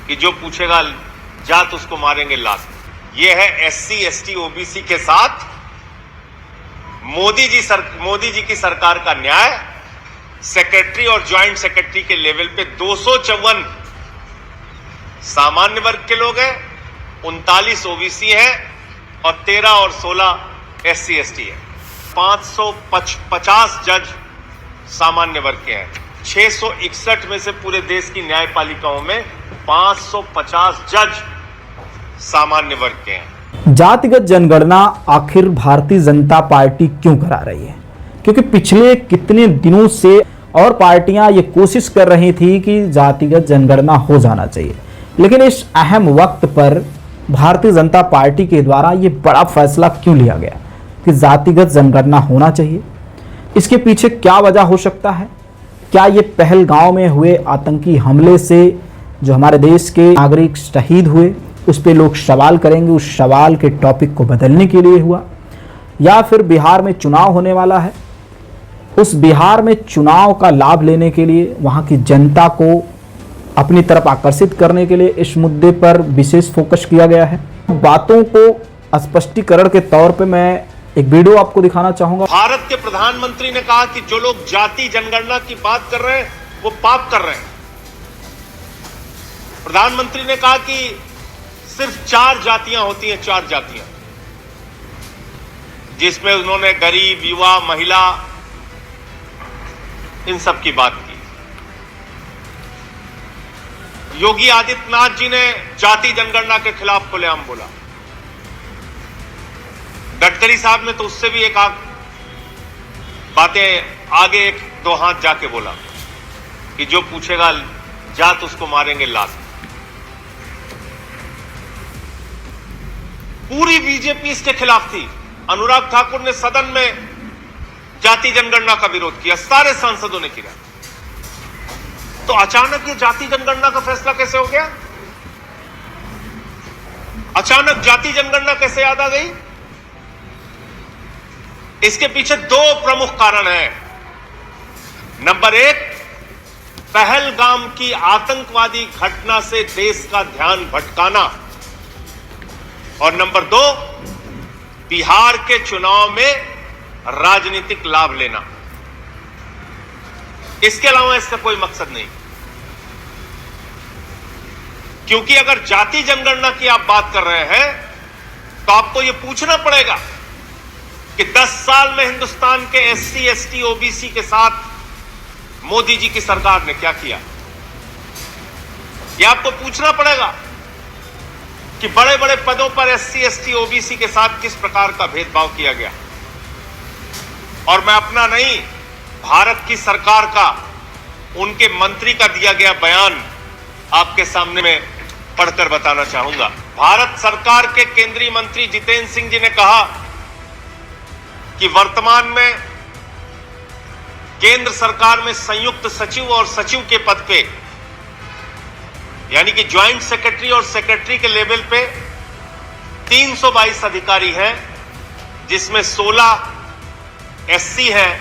कि जो पूछेगा जात उसको मारेंगे लात। ये है एससी एसटी ओबीसी के साथ मोदी जी की सरकार का न्याय। सेक्रेटरी और ज्वाइंट सेक्रेटरी के लेवल पे 254 सामान्य वर्ग के लोग हैं, 39 ओबीसी हैं और 13 और 16 एससी एसटी है। 550 जज सामान्य वर्ग के हैं। 661 में से पूरे देश की न्यायपालिकाओं में 550 जज सामान्य वर्ग के हैं। जातिगत जनगणना आखिर भारतीय जनता पार्टी क्यों करा रही है? क्योंकि पिछले कितने दिनों से और पार्टियां ये कोशिश कर रही थी कि जातिगत जनगणना हो जाना चाहिए, लेकिन इस अहम वक्त पर भारतीय जनता पार्टी के द्वारा ये बड़ा फैसला क्यों लिया गया कि जातिगत जनगणना होना चाहिए? इसके पीछे क्या वजह हो सकता है? क्या ये पहलगांव में हुए आतंकी हमले से जो हमारे देश के नागरिक शहीद हुए उस पे लोग सवाल करेंगे, उस सवाल के टॉपिक को बदलने के लिए हुआ, या फिर बिहार में चुनाव होने वाला है, उस बिहार में चुनाव का लाभ लेने के लिए वहां की जनता को अपनी तरफ आकर्षित करने के लिए इस मुद्दे पर विशेष फोकस किया गया है। बातों को स्पष्टीकरण के तौर पे मैं एक वीडियो आपको दिखाना चाहूंगा। भारत के प्रधानमंत्री ने कहा कि जो लोग जाति जनगणना की बात कर रहे हैं वो पाप कर रहे हैं। प्रधानमंत्री ने कहा कि सिर्फ 4 जातियां होती हैं, 4 जातियां, जिसमें उन्होंने गरीब, युवा, महिला, इन सब की बात की। योगी आदित्यनाथ जी ने जाति जनगणना के खिलाफ खुलेआम बोला। गडकरी साहब ने तो उससे भी एक बातें आगे 1-2 हाथ जाके बोला कि जो पूछेगा जात उसको मारेंगे लात। पूरी बीजेपी इसके खिलाफ थी। अनुराग ठाकुर ने सदन में जाति जनगणना का विरोध किया, सारे सांसदों ने किया। तो अचानक ये जाति जनगणना का फैसला कैसे हो गया? अचानक जाति जनगणना कैसे याद आ गई? इसके पीछे 2 प्रमुख कारण हैं। नंबर 1, पहलगाम की आतंकवादी घटना से देश का ध्यान भटकाना, और नंबर 2, बिहार के चुनाव में राजनीतिक लाभ लेना। इसके अलावा इसका कोई मकसद नहीं। क्योंकि अगर जाति जनगणना की आप बात कर रहे हैं तो आपको यह पूछना पड़ेगा कि 10 साल में हिंदुस्तान के एससी एसटी ओबीसी के साथ मोदी जी की सरकार ने क्या किया। यह आपको पूछना पड़ेगा कि बड़े बड़े पदों पर एससी एसटी ओबीसी के साथ किस प्रकार का भेदभाव किया गया। और मैं अपना नहीं, भारत की सरकार का, उनके मंत्री का दिया गया बयान आपके सामने में पढ़कर बताना चाहूंगा। भारत सरकार के केंद्रीय मंत्री जितेंद्र सिंह जी ने कहा कि वर्तमान में केंद्र सरकार में संयुक्त सचिव और सचिव के पद पे, यानी कि ज्वाइंट सेक्रेटरी और सेक्रेटरी के लेवल पे 322 अधिकारी हैं, जिसमें 16 एससी हैं,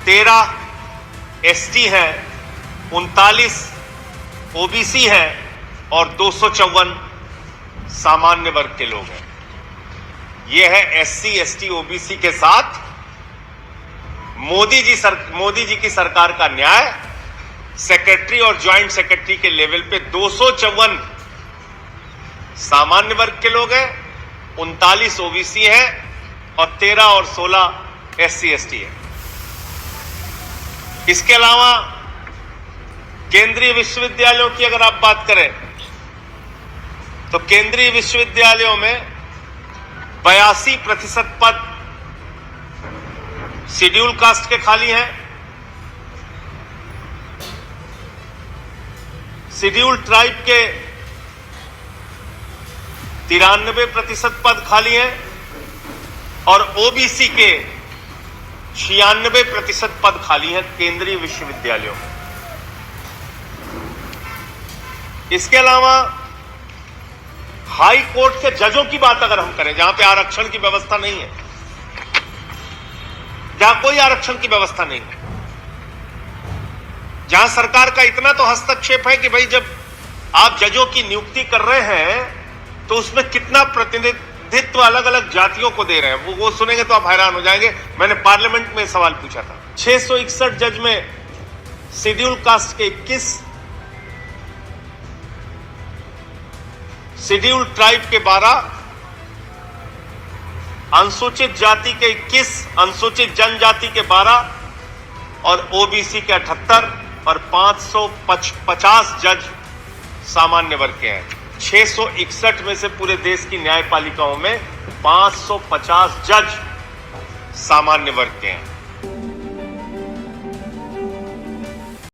13 एसटी हैं, 39 ओबीसी हैं और 254 सामान्य वर्ग के लोग हैं। यह है एससी एसटी ओबीसी के साथ मोदी जी की सरकार का न्याय। सेक्रेटरी और ज्वाइंट सेक्रेटरी के लेवल पे 254 सामान्य वर्ग के लोग हैं, 39 ओबीसी हैं और 13 और 16 एससी एसटी है। इसके अलावा केंद्रीय विश्वविद्यालयों की अगर आप बात करें तो केंद्रीय विश्वविद्यालयों में 82% पद शेड्यूल कास्ट के खाली हैं, शेड्यूल ट्राइब के 93% पद खाली हैं और ओबीसी के 96% पद खाली हैं केंद्रीय विश्वविद्यालयों में। इसके अलावा हाई कोर्ट के जजों की बात अगर हम करें, जहां पे आरक्षण की व्यवस्था नहीं है, जहां कोई आरक्षण की व्यवस्था नहीं है, जहां सरकार का इतना तो हस्तक्षेप है कि भाई जब आप जजों की नियुक्ति कर रहे हैं तो उसमें कितना प्रतिनिधित्व अलग अलग जातियों को दे रहे हैं, वो सुनेंगे तो आप हैरान हो जाएंगे। मैंने पार्लियामेंट में सवाल पूछा था, 661 जज में शेड्यूल कास्ट के 21, शेड्यूल ट्राइब के 12, अनुसूचित जाति के 21, अनुसूचित जनजाति के 12 और ओबीसी के 78 और 550 जज सामान्य वर्ग के हैं। 661 में से पूरे देश की न्यायपालिकाओं में 550 जज सामान्य वर्ग के हैं।